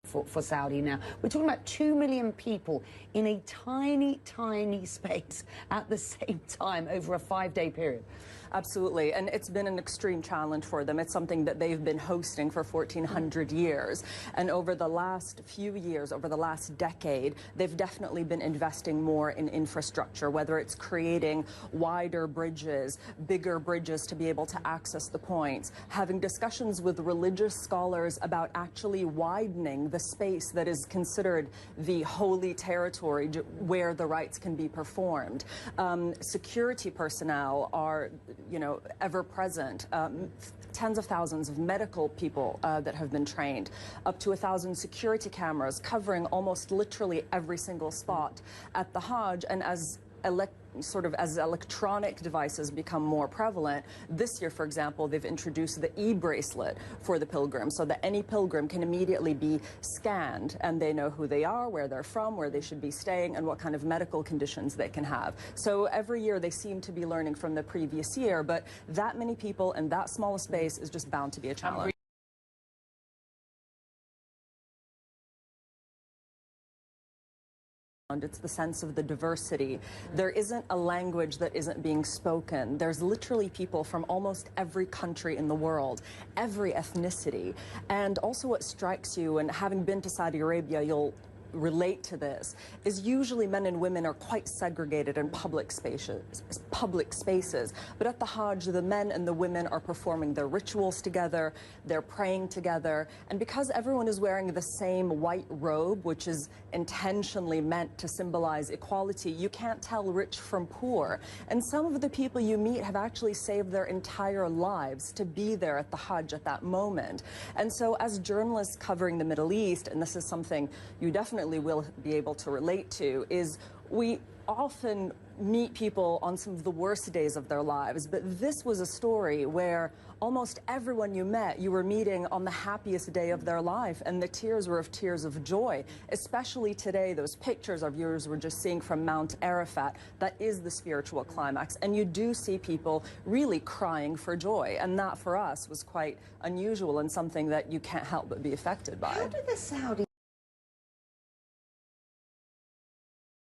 for Saudi now. We're talking about 2 million people in a tiny, tiny space at the same time over a 5-day period. Absolutely, and it's been an extreme challenge for them. It's something that they've been hosting for 1,400 years. And over the last few years, over the last decade, they've definitely been investing more in infrastructure, whether it's creating wider bridges, bigger bridges to be able to access the points, having discussions with religious scholars about actually widening the space that is considered the holy territory where the rites can be performed. Security personnel are ever present. Tens of thousands of medical people that have been trained, up to 1,000 security cameras covering almost literally every single spot at the Hajj. And as electronic devices become more prevalent, this year, for example, they've introduced the e-bracelet for the pilgrim, so that any pilgrim can immediately be scanned and they know who they are, where they're from, where they should be staying, and what kind of medical conditions they can have. So every year they seem to be learning from the previous year, but that many people in that small a space is just bound to be a challenge. It's the sense of the diversity. There isn't a language that isn't being spoken. There's literally people from almost every country in the world, every ethnicity. And also what strikes you, and having been to Saudi Arabia, you'll relate to this, is usually men and women are quite segregated in public spaces. But at the Hajj, the men and the women are performing their rituals together, they're praying together, and because everyone is wearing the same white robe, which is intentionally meant to symbolize equality, you can't tell rich from poor. And some of the people you meet have actually saved their entire lives to be there at the Hajj at that moment. And so as journalists covering the Middle East, and this is something you definitely will be able to relate to, is we often meet people on some of the worst days of their lives, but this was a story where almost everyone you met, you were meeting on the happiest day of their life, and the tears were of tears of joy, especially today. Those pictures our viewers were just seeing from Mount Arafat, that is the spiritual climax, and you do see people really crying for joy, and that for us was quite unusual and something that you can't help but be affected by. How do the Saudi